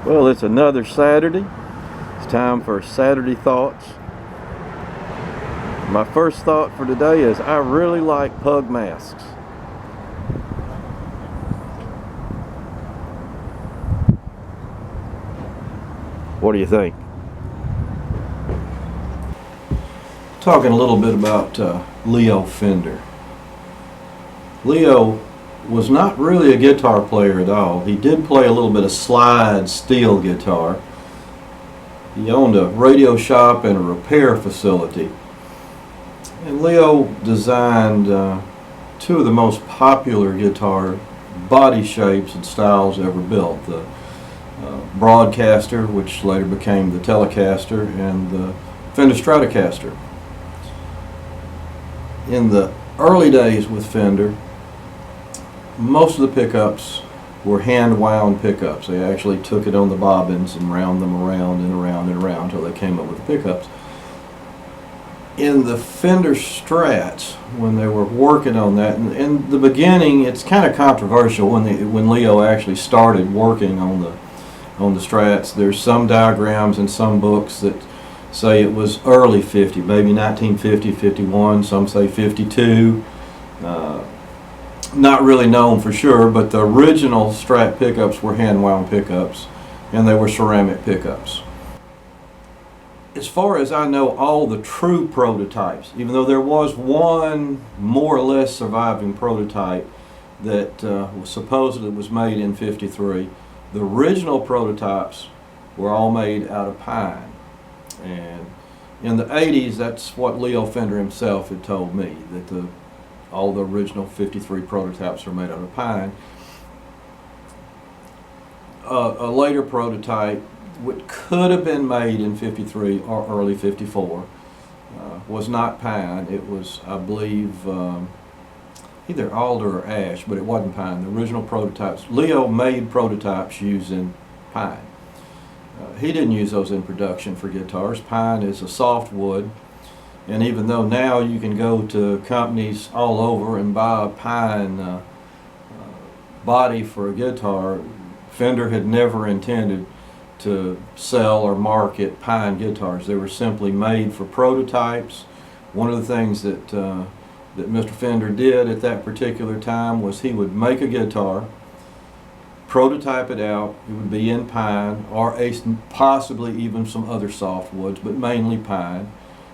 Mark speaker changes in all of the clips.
Speaker 1: Well, it's another Saturday. It's time for Saturday Thoughts. My first thought for today is I really like Pug masks. What do you think? Talking a little bit about Leo Fender. Leo was not really a guitar player at all. He did play a little bit of slide steel guitar. He owned a radio shop and a repair facility. And Leo designed two of the most popular guitar body shapes and styles ever built. The Broadcaster, which later became the Telecaster, and the Fender Stratocaster. In the early days with Fender, most of the pickups were hand-wound pickups. They actually took it on the bobbins and wound them around and around and around until they came up with the pickups. In the Fender Strats, when they were working on that, in the beginning, it's kind of controversial when Leo actually started working on the Strats. There's some diagrams in some books that say it was early 50, maybe 1950, 51. Some say 52. Not really known for sure, but the original Strat pickups were hand-wound pickups, and they were ceramic pickups. As far as I know, all the true prototypes, even though there was one more or less surviving prototype that supposedly was made in 53, the original prototypes were all made out of pine. And in the 80s, that's what Leo Fender himself had told me, that all the original 53 prototypes are made out of pine. A later prototype, which could have been made in 53 or early 54, was not pine. It was, I believe, either alder or ash, but it wasn't pine. The original prototypes, Leo made prototypes using pine. He didn't use those in production for guitars. Pine is a soft wood, and even though now you can go to companies all over and buy a pine body for a guitar, Fender had never intended to sell or market pine guitars. They were simply made for prototypes. One of the things that Mr. Fender did at that particular time was he would make a guitar, prototype it out. It would be in pine or possibly even some other softwoods, but mainly pine.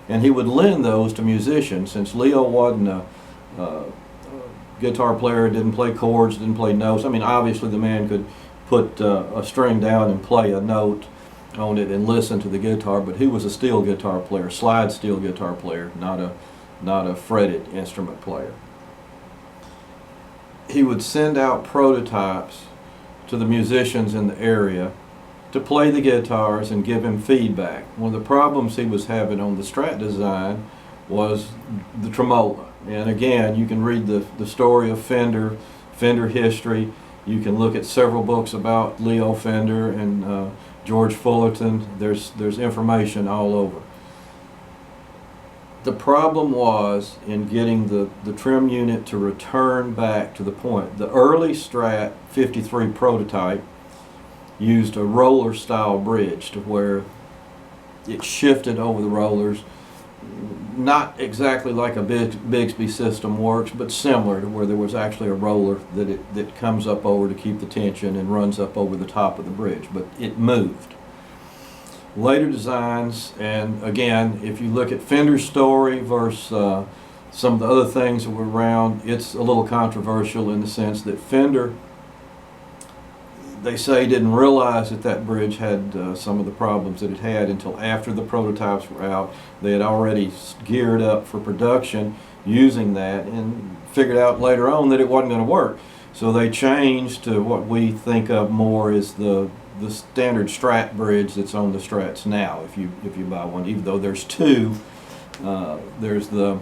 Speaker 1: And he would lend those to musicians. Since Leo wasn't a guitar player, didn't play chords, didn't play notes. I mean, obviously the man could put a string down and play a note on it and listen to the guitar, but he was a steel guitar player, slide steel guitar player, not a fretted instrument player. He would send out prototypes to the musicians in the area to play the guitars and give him feedback. One of the problems he was having on the Strat design was the tremolo. And again, you can read the story of Fender history. You can look at several books about Leo Fender and George Fullerton. There's information all over. The problem was in getting the trim unit to return back to the point. The early Strat 53 prototype used a roller style bridge to where it shifted over the rollers, not exactly like a Bigsby system works, but similar, to where there was actually a roller that comes up over to keep the tension and runs up over the top of the bridge, but it moved. Later designs, and again, if you look at Fender's story versus some of the other things that were around, it's a little controversial in the sense that Fender, they say, didn't realize that bridge had some of the problems that it had until after the prototypes were out. They had already geared up for production using that and figured out later on that it wasn't going to work. So they changed to what we think of more as the standard Strat bridge that's on the Strats now, if you buy one, even though there's two. There's the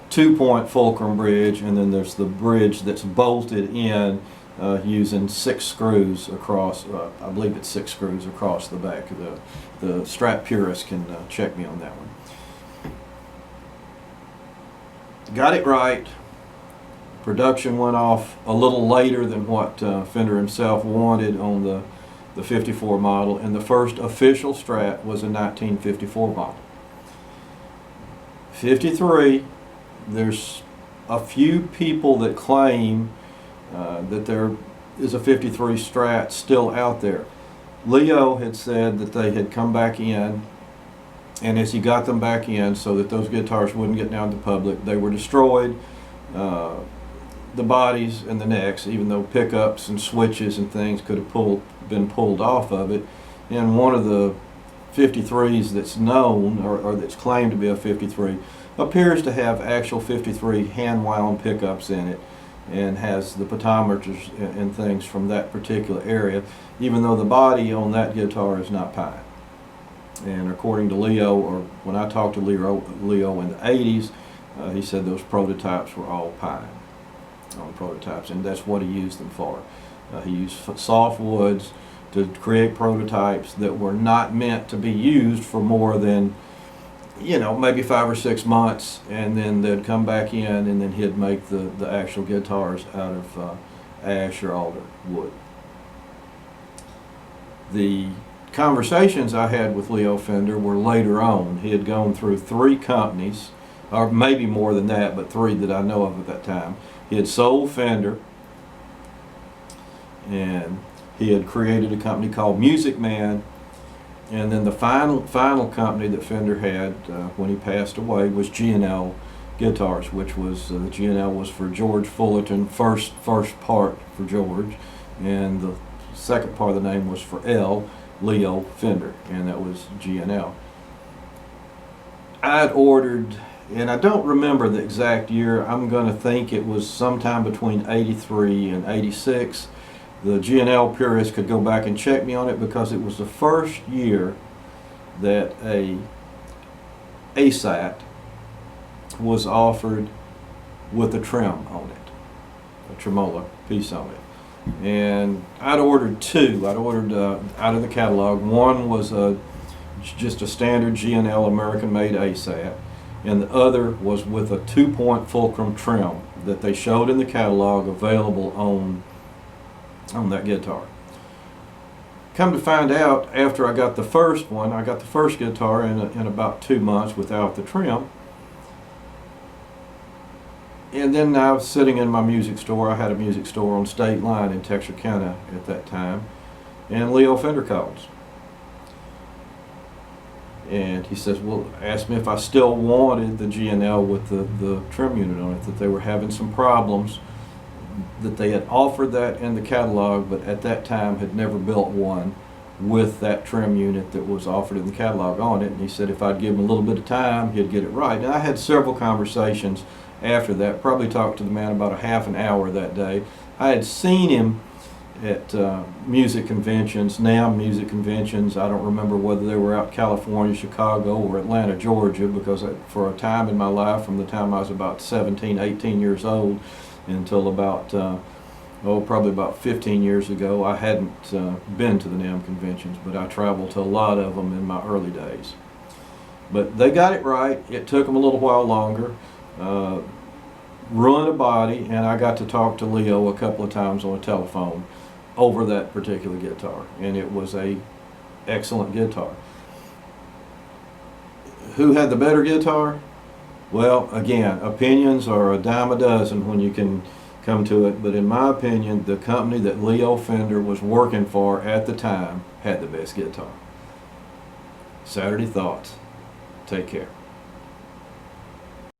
Speaker 1: 2-point fulcrum bridge, and then there's the bridge that's bolted in using 6 screws across, I believe it's 6 screws across the back. The Strat purist can check me on that one. Got it right. Production went off a little later than what Fender himself wanted on the 54 model, and the first official Strat was a 1954 model. 53, there's a few people that claim that there is a 53 Strat still out there. Leo had said that they had come back in, and as he got them back in so that those guitars wouldn't get down to the public, they were destroyed. The bodies and the necks, even though pickups and switches and things could have been pulled off of it. And one of the 53s that's known, or that's claimed to be a 53, appears to have actual 53 hand-wound pickups in it, and has the pentameters and things from that particular area, even though the body on that guitar is not pine. And according to Leo, or when I talked to Leo in the 80s, he said those prototypes were all pine on prototypes, and that's what he used them for. He used soft woods to create prototypes that were not meant to be used for more than, maybe 5 or 6 months, and then they'd come back in, and then he'd make the actual guitars out of ash or alder wood. The conversations I had with Leo Fender were later on. He had gone through 3 companies, or maybe more than that, but 3 that I know of at that time. He had sold Fender, and he had created a company called Music Man, and then the final company that Fender had when he passed away was G&L Guitars, which was G&L was for George Fullerton, first part for George, and the second part of the name was for Leo Fender, and that was G&L. I'd ordered, and I don't remember the exact year, I'm going to think it was sometime between 83 and 86. The G&L purists could go back and check me on it, because it was the first year that a Asat was offered with a trim on it, a tremolo piece on it. And I'd ordered 2. I'd ordered out of the catalog. One was just a standard G&L American-made Asat, and the other was with a 2-point fulcrum trim that they showed in the catalog available on that guitar. Come to find out, after I got the first one, I got the first guitar in about 2 months without the trim. And then I was sitting in my music store. I had a music store on State Line in Texarkana at that time, and Leo Fender calls. And he says, asked me if I still wanted the G&L with the trim unit on it, that they were having some problems, that they had offered that in the catalog, but at that time had never built one with that trim unit that was offered in the catalog on it. And he said if I'd give him a little bit of time, he'd get it right. And I had several conversations after that, probably talked to the man about a half an hour that day. I had seen him at music conventions, NAMM music conventions. I don't remember whether they were out California, Chicago, or Atlanta, Georgia, because for a time in my life, from the time I was about 17, 18 years old until about, probably about 15 years ago, I hadn't been to the NAMM conventions, but I traveled to a lot of them in my early days. But they got it right. It took them a little while longer. Ruined a body, and I got to talk to Leo a couple of times on the telephone over that particular guitar, and it was a excellent guitar. Who had the better guitar? Well, again, opinions are a dime a dozen when you can come to it, but in my opinion, the company that Leo Fender was working for at the time had the best guitar. Saturday Thoughts. Take care.